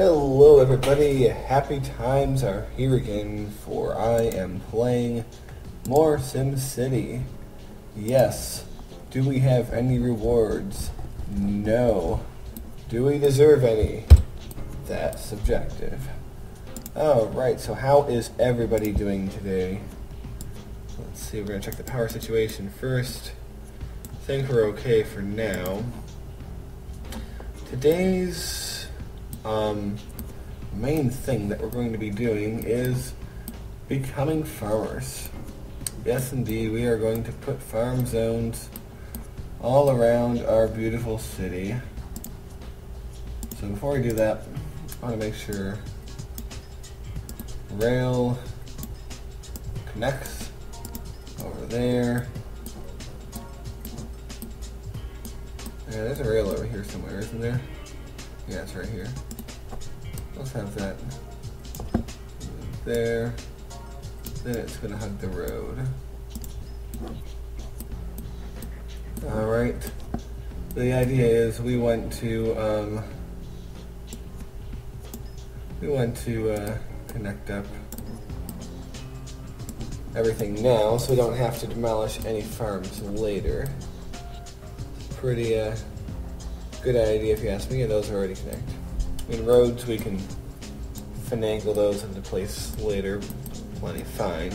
Hello everybody, happy times are here again for I am playing more SimCity. Yes. Do we have any rewards? No. Do we deserve any? That's subjective. Alright, so how is everybody doing today? Let's see, we're going to check the power situation first. I think we're okay for now. Today's main thing that we're going to be doing is becoming farmers. Yes, indeed, we are going to put farm zones all around our beautiful city. So before we do that, I want to make sure rail connects over there. Yeah, there's a rail over here somewhere, isn't there? Yeah, it's right here. Let's have that there. Then it's going to hug the road. Alright. The idea is we want to connect up everything now so we don't have to demolish any farms later. Pretty good idea if you ask me, and those are already connected. I mean, roads, we can finagle those into place later, plenty fine.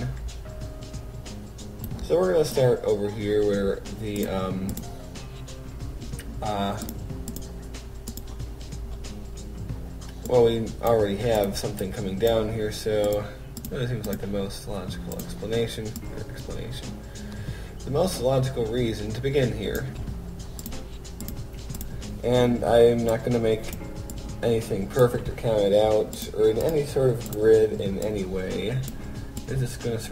So we're going to start over here where the, well, we already have something coming down here, so that seems like the most logical explanation. The most logical reason to begin here. And I'm not going to make anything perfect or count it out or in any sort of grid in any way. It's just going to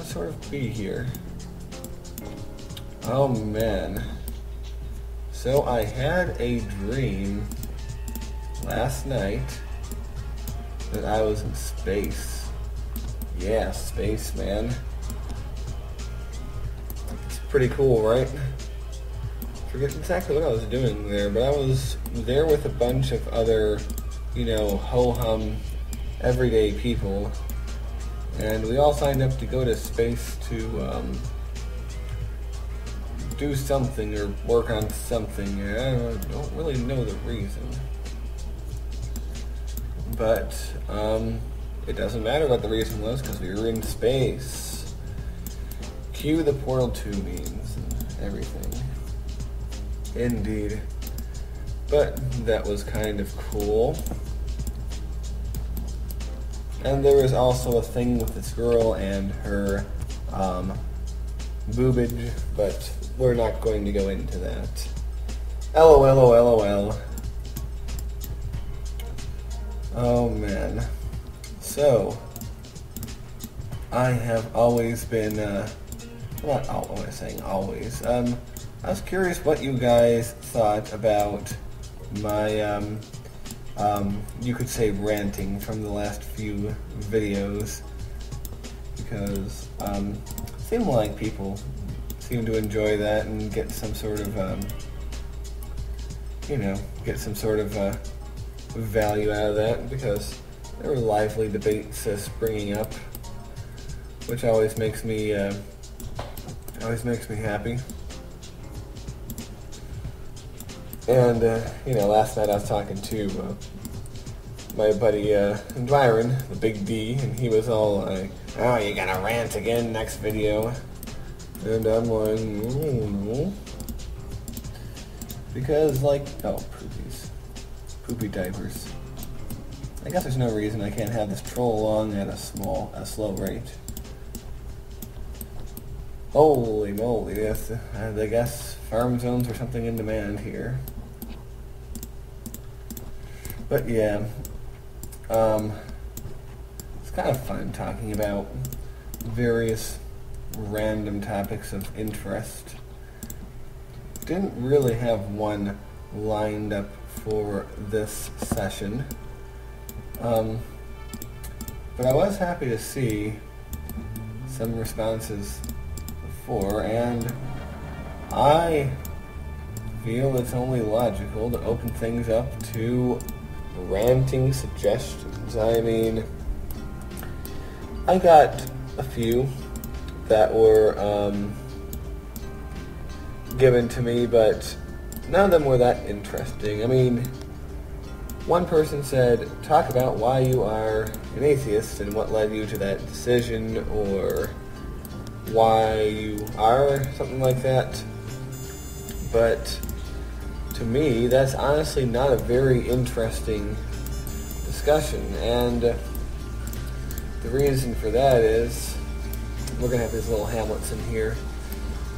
sort of be here. Oh man. So I had a dream last night that I was in space. Yeah, space, man. It's pretty cool, right? Forget exactly what I was doing there, but I was there with a bunch of other, you know, ho-hum, everyday people, and we all signed up to go to space to do something or work on something. I don't really know the reason, but it doesn't matter what the reason was because we were in space. Cue the Portal 2 memes and everything. Indeed. But that was kind of cool. And there was also a thing with this girl and her boobage, but we're not going to go into that. LOL. Oh man. So, I have always been, not always saying always, I was curious what you guys thought about my, you could say ranting from the last few videos, because it seemed like people seem to enjoy that and get some sort of, get some sort of value out of that, because there were lively debates springing up, which always makes me happy. And, last night I was talking to my buddy Byron, the Big D, and he was all like, oh, you gotta rant again next video. And I'm like, no. Because, like, oh, poopy diapers. I guess there's no reason I can't have this troll along at a slow rate. Holy moly, yes, I guess farm zones or something in demand here. But yeah, it's kind of fun talking about various random topics of interest. Didn't really have one lined up for this session, but I was happy to see some responses before, and I feel it's only logical to open things up to ranting suggestions. I mean, I got a few that were given to me, but none of them were that interesting. I mean, one person said, talk about why you are an atheist and what led you to that decision, or why you are, something like that. But to me, that's honestly not a very interesting discussion, and the reason for that is, we're going to have these little hamlets in here.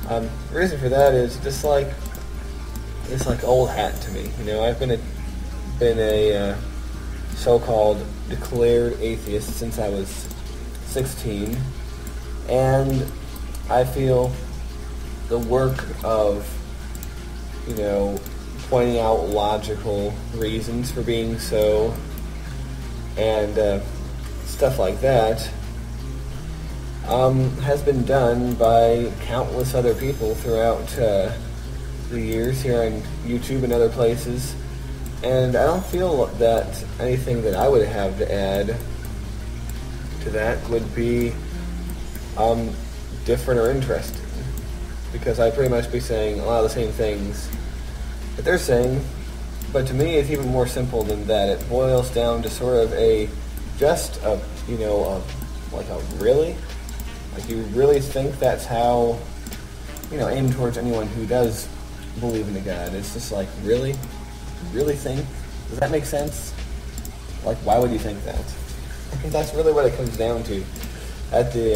The reason for that is just like, it's like old hat to me. You know, I've been a so-called declared atheist since I was 16, and I feel the work of, you know, pointing out logical reasons for being so, and stuff like that, has been done by countless other people throughout the years here on YouTube and other places, and I don't feel that anything that I would have to add to that would be different or interesting, because I'd pretty much be saying a lot of the same things that they're saying. But to me, it's even more simple than that. It boils down to sort of really? Like, you really think that's how, you know, aimed towards anyone who does believe in a God. It's just like, really? Really think? Does that make sense? Like, why would you think that? I think that's really what it comes down to at the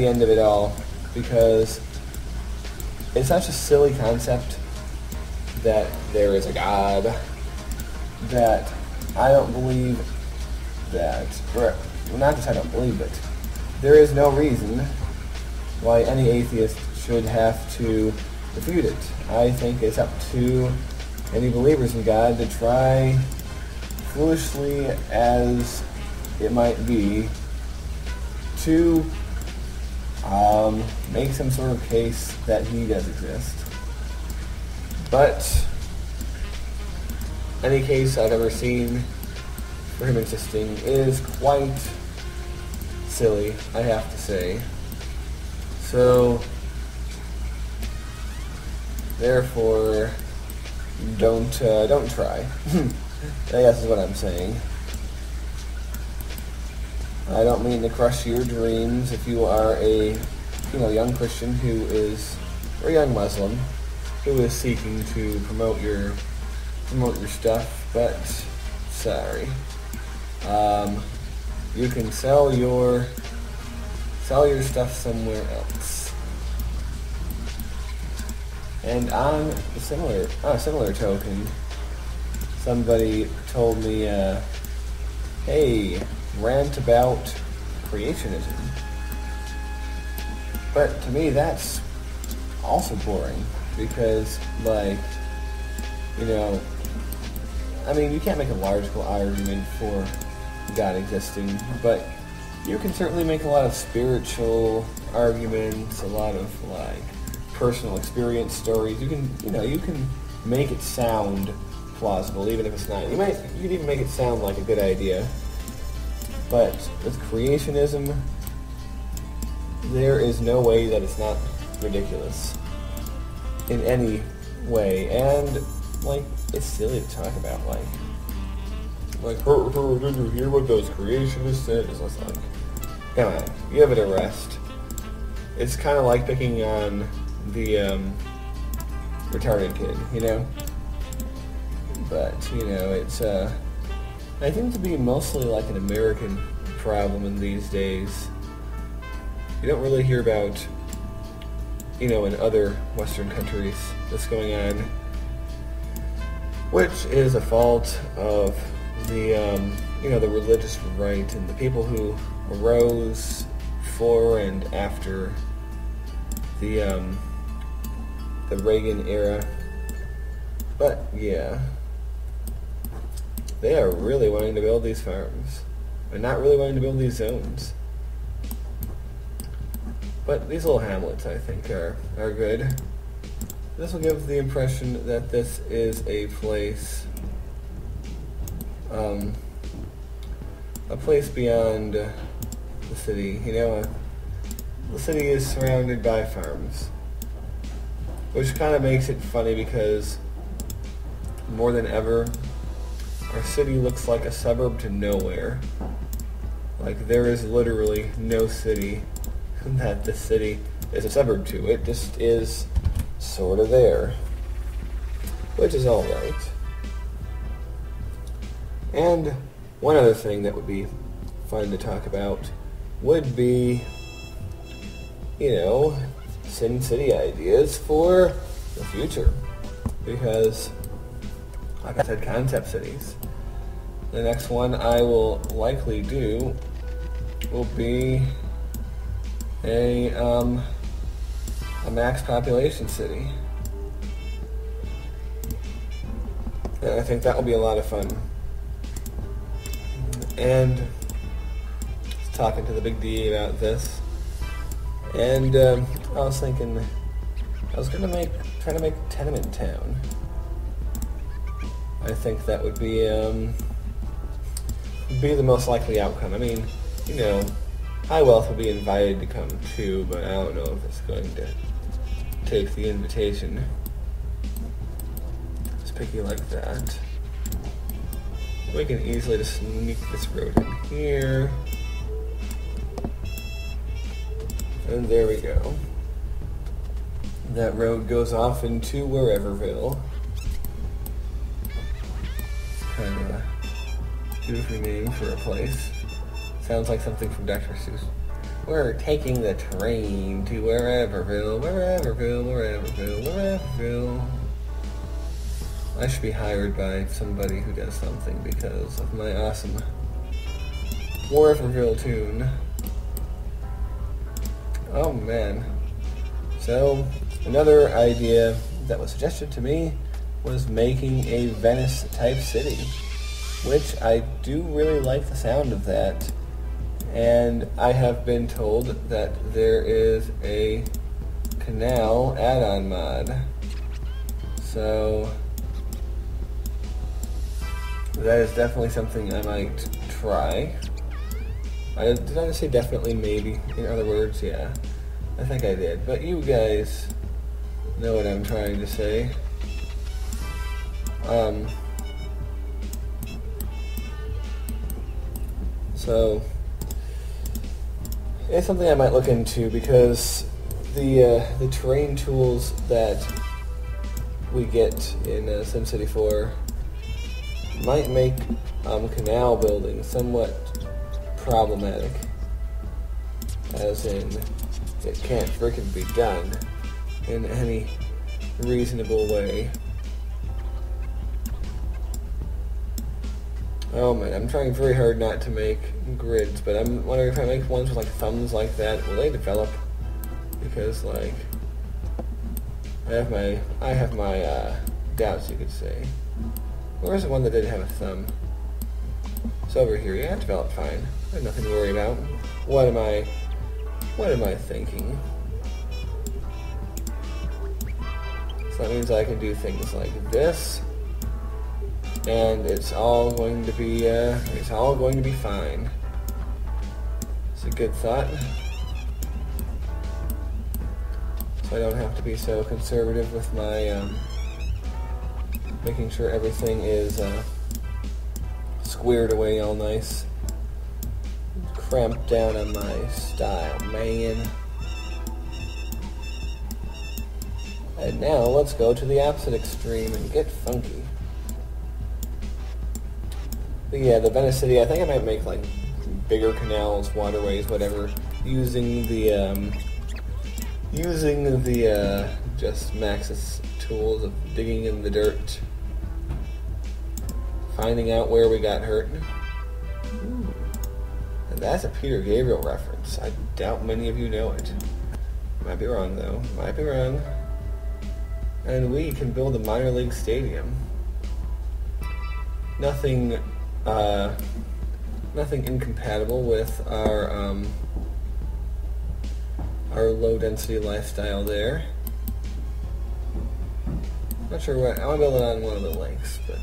end of it all, because it's such a silly concept that there is a God, that I don't believe that, or not that I don't believe it, there is no reason why any atheist should have to refute it. I think it's up to any believers in God to try, foolishly as it might be, to make some sort of case that he does exist. But any case I've ever seen for him existing is quite silly, I have to say. So, therefore, don't try. I guess is what I'm saying. I don't mean to crush your dreams if you are a, you know, young Christian who is, or a young Muslim who is seeking to promote your stuff, but sorry. You can sell your stuff somewhere else. And on a similar token, somebody told me, hey, rant about creationism. But to me, that's also boring, because, like, you know, I mean, you can't make a logical argument for God existing, but you can certainly make a lot of spiritual arguments, a lot of, like, personal experience stories. You can make it sound plausible, even if it's not. You can even make it sound like a good idea. But with creationism, there is no way that it's not ridiculous in any way, and, like, it's silly to talk about, like, did you hear what those creationists said? It's just like, come on, give it a rest. It's kind of like picking on the retarded kid, you know? But, you know, it's, I think to be mostly like an American problem in these days. You don't really hear about, you know, in other Western countries that's going on, which is a fault of the, you know, the religious right and the people who arose for and after the Reagan era. But, yeah, they are really wanting to build these farms. They're not really wanting to build these zones. But these little hamlets, I think, are good. This will give the impression that this is a place a place beyond the city. You know, the city is surrounded by farms, which kind of makes it funny because more than ever, our city looks like a suburb to nowhere. Like, there is literally no city that the city is a suburb to. It just is sort of there, which is alright. And one other thing that would be fun to talk about would be, you know, SimCity ideas for the future. Because, like I said, concept cities. The next one I will likely do will be a max population city. And I think that will be a lot of fun. And I was talking to the Big D about this, and I was thinking I was gonna try to make Tenement Town. I think that would be the most likely outcome. I mean, you know, High Wealth will be invited to come too, but I don't know if it's going to take the invitation. It's picky like that. We can easily just sneak this road in here. And there we go. That road goes off into Whereverville. Kind of a goofy name for a place. Sounds like something from Dr. Seuss. We're taking the train to Whereverville, Whereverville, Whereverville, Whereverville. I should be hired by somebody who does something because of my awesome Whereverville tune. Oh man. So, another idea that was suggested to me was making a Venice-type city, which I do really like the sound of that. And I have been told that there is a canal add-on mod. So that is definitely something I might try. Did I just say definitely, maybe? In other words, yeah. I think I did. But you guys know what I'm trying to say. So it's something I might look into because the terrain tools that we get in SimCity 4 might make canal building somewhat problematic, as in it can't frickin' be done in any reasonable way. Oh man, I'm trying very hard not to make grids, but I'm wondering if I make ones with like thumbs like that, will they develop? Because like I have my doubts, you could say. Where's the one that didn't have a thumb? It's over here. Yeah, it developed fine. I have nothing to worry about. What am I thinking? So that means I can do things like this, and it's all going to be fine. It's a good thought. So I don't have to be so conservative with my making sure everything is squared away all nice. Cramped down on my style, man. And now let's go to the opposite extreme and get funky. But yeah, the Venice City, I think I might make like bigger canals, waterways, whatever, using the just Max's tools of digging in the dirt, finding out where we got hurt. Ooh. And that's a Peter Gabriel reference. I doubt many of you know it. Might be wrong though. Might be wrong. And we can build a minor league stadium. Nothing incompatible with our low density lifestyle there. Not sure what. I want to build it on one of the links, but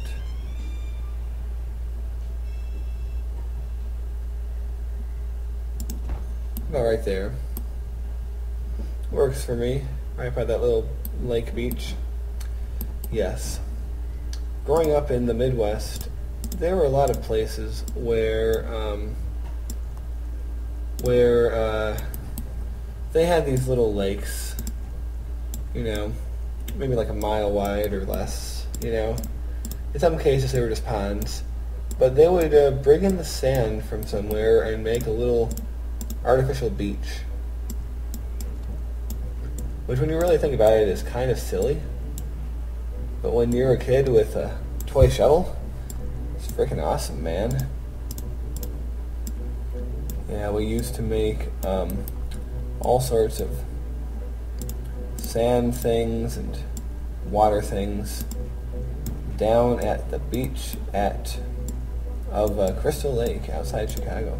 about right there. Works for me, right by that little lake beach. Yes. Growing up in the Midwest, there were a lot of places where they had these little lakes, you know, maybe like a mile wide or less, you know. In some cases they were just ponds, but they would bring in the sand from somewhere and make a little artificial beach, which when you really think about it is kind of silly, but when you're a kid with a toy shovel, it's freaking awesome, man. Yeah, we used to make all sorts of sand things and water things down at the beach of Crystal Lake outside Chicago.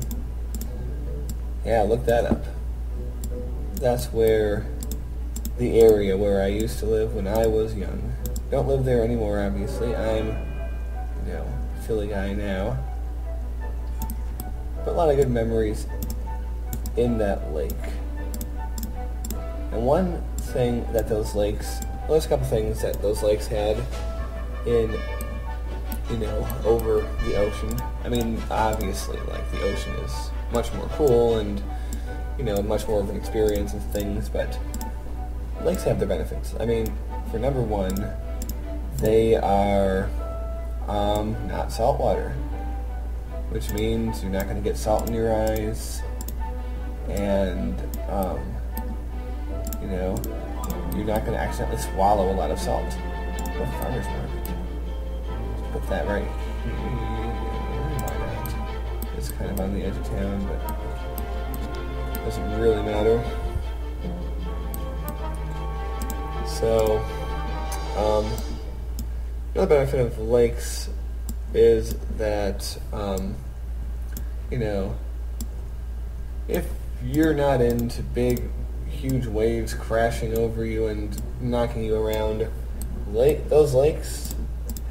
Yeah, look that up. That's where the area where I used to live when I was young. Don't live there anymore, obviously. I'm, you know, a Philly guy now. But a lot of good memories in that lake. And one thing that those lakes, well, there's a couple things that those lakes had in, you know, over the ocean. I mean, obviously, like, the ocean is much more cool and, you know, much more of an experience and things, but lakes have their benefits. I mean, for number one, they are not saltwater, which means you're not going to get salt in your eyes, and you know, you're not going to accidentally swallow a lot of salt. Or farmer's market. Let's put that right here. Why not? It's kind of on the edge of town, but doesn't really matter. So, the other benefit of lakes is that, you know, if you're not into big, huge waves crashing over you and knocking you around, those lakes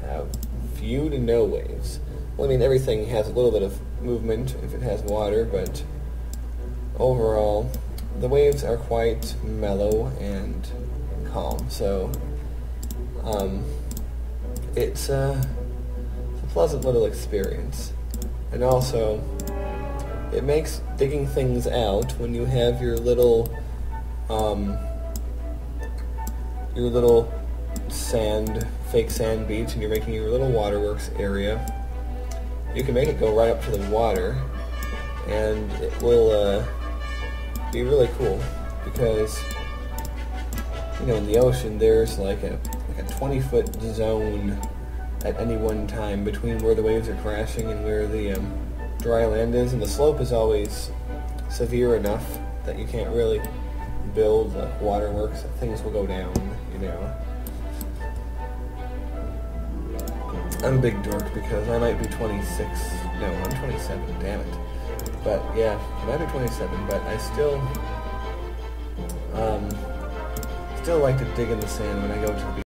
have few to no waves. Well, I mean, everything has a little bit of movement if it has water, but overall, the waves are quite mellow and calm. So, it's a pleasant little experience. And also, it makes digging things out when you have your little fake sand beach, and you're making your little waterworks area. You can make it go right up to the water, and it will be really cool because, you know, in the ocean there's like a 20-foot zone at any one time between where the waves are crashing and where the dry land is, and the slope is always severe enough that you can't really build like waterworks. Things will go down, you know. I'm a big dork because I might be 26. No, I'm 27. Damn it. But yeah, I might be 27, but I still like to dig in the sand when I go to the beach.